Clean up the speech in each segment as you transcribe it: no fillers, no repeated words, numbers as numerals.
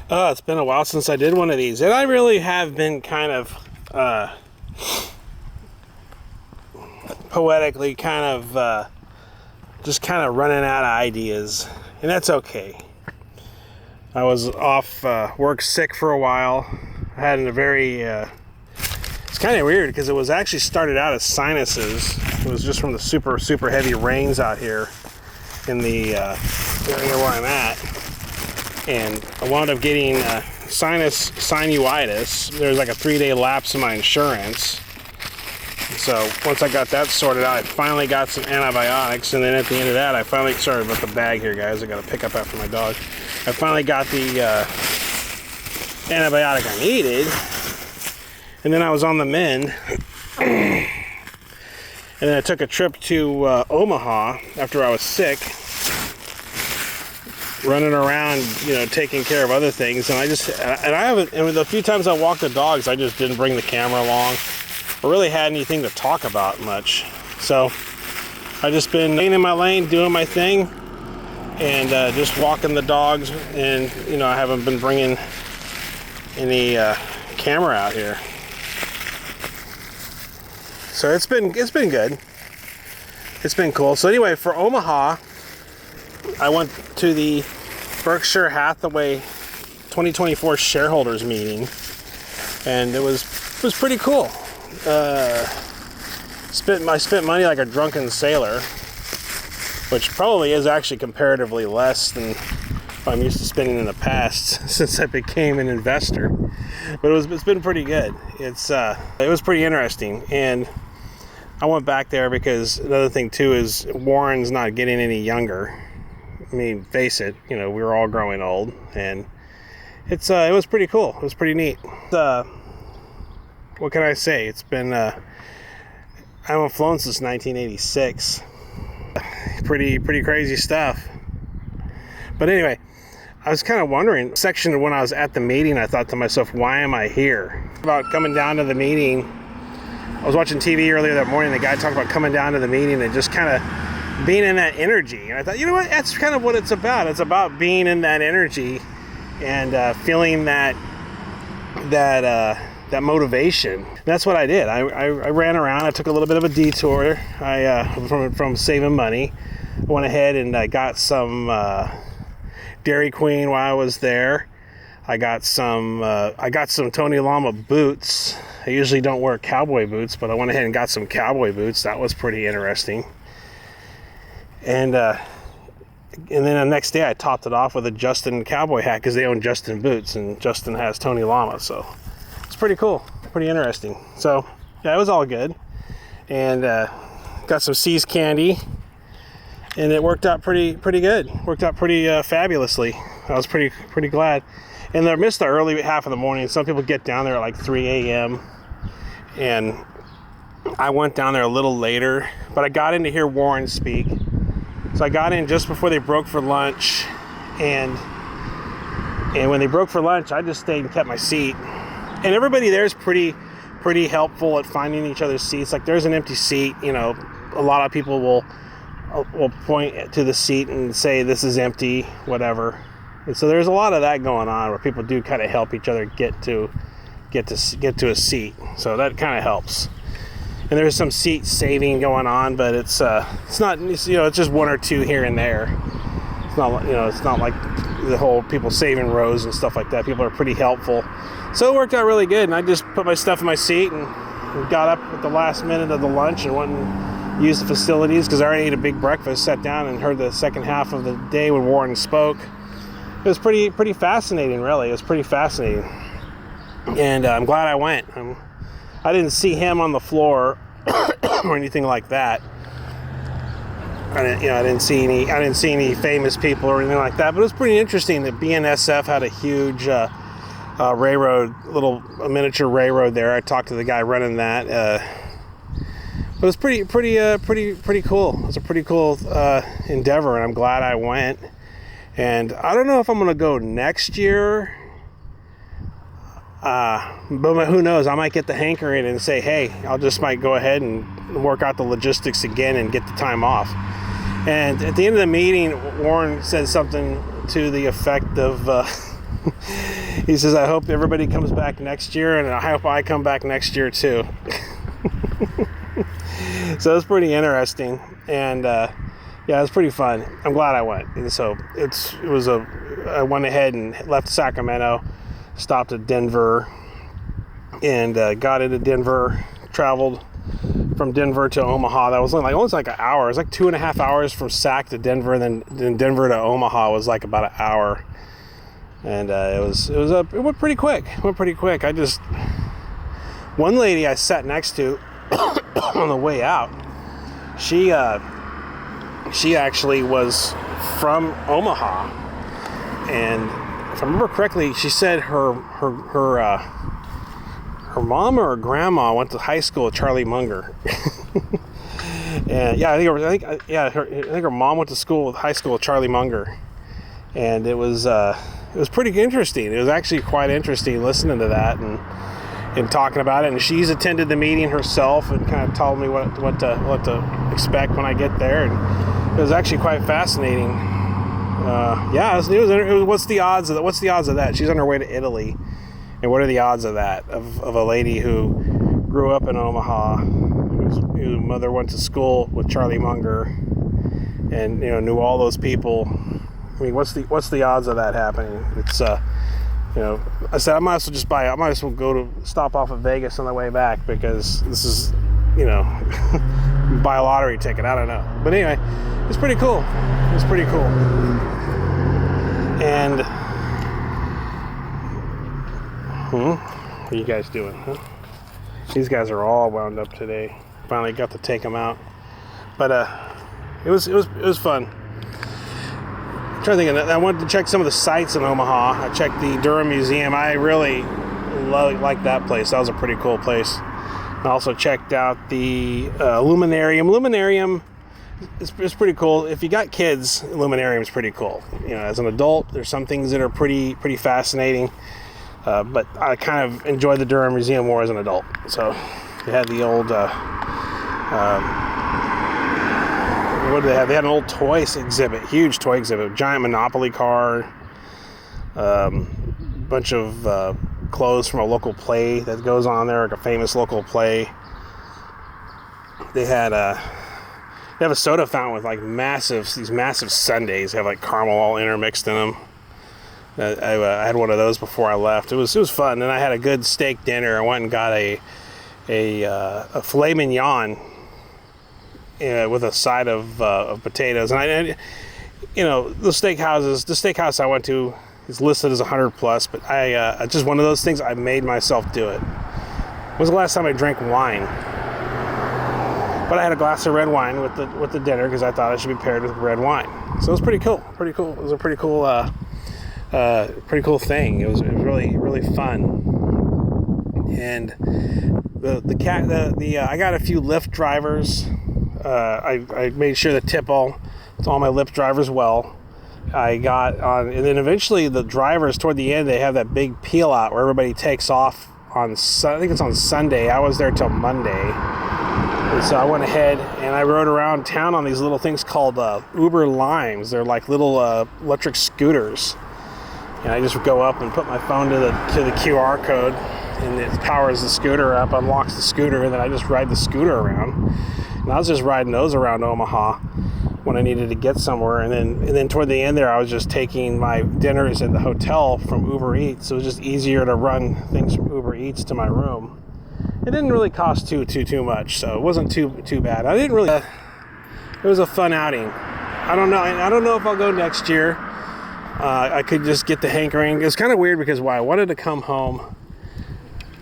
Oh, it's been a while since I did one of these, and I really have been kind of poetically just kind of running out of ideas, and that's okay. I was off work sick for a while. I had a very it's kind of weird because it was actually started out as sinuses. It was just from the super heavy rains out here in the area where I'm at. And I wound up getting sinusitis. There was like a 3-day lapse in my insurance. So once I got that sorted out, I finally got some antibiotics. And then at the end of that, I finally, sorry about the bag here, guys. I got to pick up after my dog. I finally got the antibiotic I needed. And then I was on the mend. And then I took a trip to Omaha after I was sick, running around, taking care of other things. And and the few times I walked the dogs, I just didn't bring the camera along or really had anything to talk about much. So I just been laying in my lane, doing my thing, and just walking the dogs. And I haven't been bringing any camera out here. So it's been good. It's been cool. So anyway, for Omaha, I went to the Berkshire Hathaway 2024 shareholders meeting, and it was pretty cool. I spent money like a drunken sailor, which probably is actually comparatively less than what I'm used to spending in the past since I became an investor. But it's been pretty good. It was pretty interesting, and I went back there because another thing too is Warren's not getting any younger. I mean, face it, we were all growing old, and it was pretty cool. It was pretty neat. What can I say? It's been I haven't flown since 1986. Pretty crazy stuff. But anyway, I was kind of wondering, section when I was at the meeting, I thought to myself, why am I here? About coming down to the meeting, I was watching TV earlier that morning, the guy talked about coming down to the meeting and just kind of being in that energy. And I thought, you know what, that's kind of what it's about. It's about being in that energy and feeling that motivation. And that's what I did. I ran around. I took a little bit of a detour. From saving money, I went ahead and I got some Dairy Queen while I was there. I got some Tony Lama boots. I usually don't wear cowboy boots, but I went ahead and got some cowboy boots. That was pretty interesting. And then the next day I topped it off with a Justin cowboy hat because they own Justin boots, and Justin has Tony Lama, so it's pretty cool, pretty interesting. So yeah, it was all good, and got some See's candy, and it worked out pretty good. Worked out pretty fabulously. I was pretty glad. And I missed the early half of the morning. Some people get down there at like 3 a.m. and I went down there a little later, but I got in to hear Warren speak. So I got in just before they broke for lunch, and when they broke for lunch, I just stayed and kept my seat. And everybody there is pretty helpful at finding each other's seats. Like, there's an empty seat, a lot of people will point to the seat and say this is empty, whatever. And so there's a lot of that going on where people do kind of help each other get to a seat. So that kind of helps. And there's some seat saving going on, but it's not, it's just one or two here and there. It's not like the whole people saving rows and stuff like that. People are pretty helpful. So it worked out really good. And I just put my stuff in my seat and got up at the last minute of the lunch and went and used the facilities because I already ate a big breakfast, sat down and heard the second half of the day when Warren spoke. It was pretty fascinating, really. It was pretty fascinating. And I'm glad I went. I didn't see him on the floor or anything like that. I didn't see any famous people or anything like that. But it was pretty interesting that BNSF had a huge a miniature railroad there. I talked to the guy running that. But it was pretty cool. It was a pretty cool endeavor, and I'm glad I went. And I don't know if I'm going to go next year. But who knows? I might get the hankering and say, hey, might go ahead and work out the logistics again and get the time off. And at the end of the meeting, Warren said something to the effect of He says, I hope everybody comes back next year, and I hope I come back next year too. So it's pretty interesting, and yeah, it was pretty fun. I'm glad I went. And so I went ahead and left Sacramento, stopped at Denver, and got into Denver, traveled from Denver to Omaha. That was almost like an hour. It was like 2.5 hours from Sac to Denver, and then Denver to Omaha was like about an hour. And it went pretty quick. One lady I sat next to on the way out, she actually was from Omaha, and if I remember correctly, she said her mom or her grandma went to high school with Charlie Munger. And yeah, I think her mom went to high school with Charlie Munger, and it was pretty interesting. It was actually quite interesting listening to that and talking about it. And she's attended the meeting herself and kind of told me what to expect when I get there. And it was actually quite fascinating. Yeah, it was what's the odds of that? She's on her way to Italy, and what are the odds of that? Of a lady who grew up in Omaha, whose mother went to school with Charlie Munger, and knew all those people. I mean, what's the odds of that happening? It's I said I might as well go stop off at Vegas on the way back, because this is buy a lottery ticket. I don't know, but anyway, it's pretty cool. And what are you guys doing? Huh? These guys are all wound up today. Finally got to take them out, but it was fun. I'm trying to think of that. I wanted to check some of the sites in Omaha. I checked the Durham Museum. I really liked that place. That was a pretty cool place. I also checked out the Luminarium. Luminarium is pretty cool. If you got kids, Luminarium is pretty cool. As an adult, there's some things that are pretty fascinating. But I kind of enjoy the Durham Museum more as an adult. So they had the old, what did they have? They had an old toy exhibit, huge toy exhibit, giant Monopoly car, bunch of clothes from a local play that goes on there, like a famous local play. They have a soda fountain with like these massive sundaes. They have like caramel all intermixed in them. I had one of those before I left. It was fun. And I had a good steak dinner. I went and got a filet mignon with a side of potatoes. And the steakhouse I went to is listed as 100 plus, but I just one of those things I made myself do it. When was the last time I drank wine? But I had a glass of red wine with the dinner, because I thought it should be paired with red wine. So it was pretty cool. It was a pretty cool thing. It was really, really fun. And I got a few Lyft drivers. I made sure to tip all my Lyft drivers well. I got on, and then eventually the drivers toward the end, they have that big peel out where everybody takes off on I think it's on Sunday. I was there till Monday. And so I went ahead and I rode around town on these little things called Uber Limes. They're like little electric scooters. And I just go up and put my phone to the QR code, and it powers the scooter up, unlocks the scooter, and then I just ride the scooter around. And I was just riding those around Omaha when I needed to get somewhere. And then toward the end there, I was just taking my dinners at the hotel from Uber Eats. So it was just easier to run things from Uber Eats to my room. It didn't really cost too much, so it wasn't too bad. I didn't really. It was a fun outing. I don't know if I'll go next year. I could just get the hankering. It was kind of weird because I wanted to come home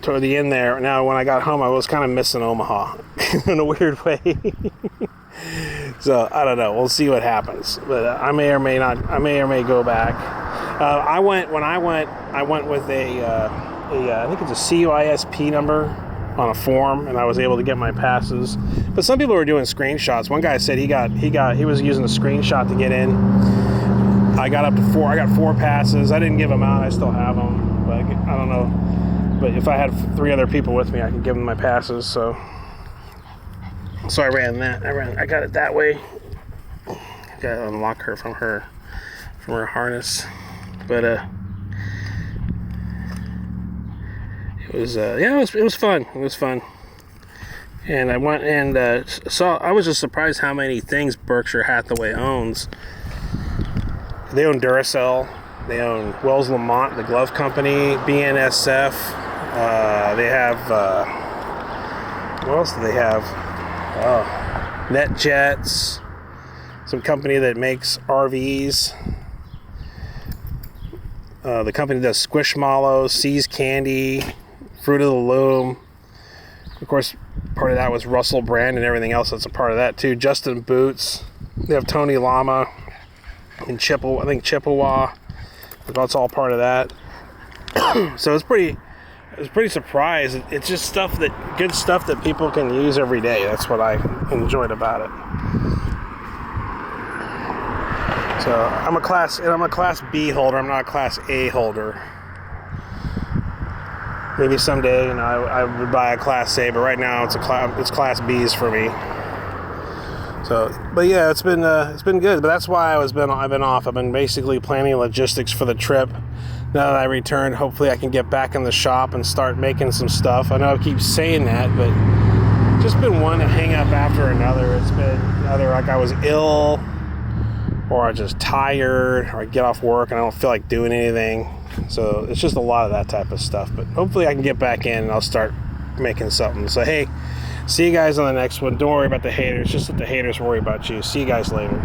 toward the end there. Now, when I got home, I was kind of missing Omaha in a weird way. So I don't know. We'll see what happens. But I may or may not. I may or may go back. I went with I think it's a CUISP number on a form, and I was able to get my passes. But some people were doing screenshots. One guy said he was using a screenshot to get in. I got 4 passes. I didn't give them out. I still have them, but I don't know. But if I had 3 other people with me, I could give them my passes. So I ran that. I got it that way. Got to unlock her from her harness. But it was it was fun. It was fun. And I went and saw. I was just surprised how many things Berkshire Hathaway owns. They own Duracell. They own Wells Lamont, the glove company, BNSF. They have, what else do they have? NetJets, some company that makes RVs. The company that does Squishmallows, See's Candy, Fruit of the Loom. Of course, part of that was Russell Brand and everything else that's a part of that too. Justin Boots. They have Tony Lama and Chippewa. That's all part of that. So I was pretty surprised. It's just good stuff that people can use every day. That's what I enjoyed about it. So I'm a class B holder. I'm not a class A holder. Maybe someday, I would buy a class A, but right now it's class B's for me. So, but yeah, it's been good. But that's why I've been off. I've been basically planning logistics for the trip. Now that I returned, hopefully I can get back in the shop and start making some stuff. I know I keep saying that, but just been one hang up after another. It's been either like I was ill, or I'm just tired, or I get off work and I don't feel like doing anything. So it's just a lot of that type of stuff. But hopefully I can get back in and I'll start making something. So hey, see you guys on the next one. Don't worry about the haters. Just let the haters worry about you. See you guys later.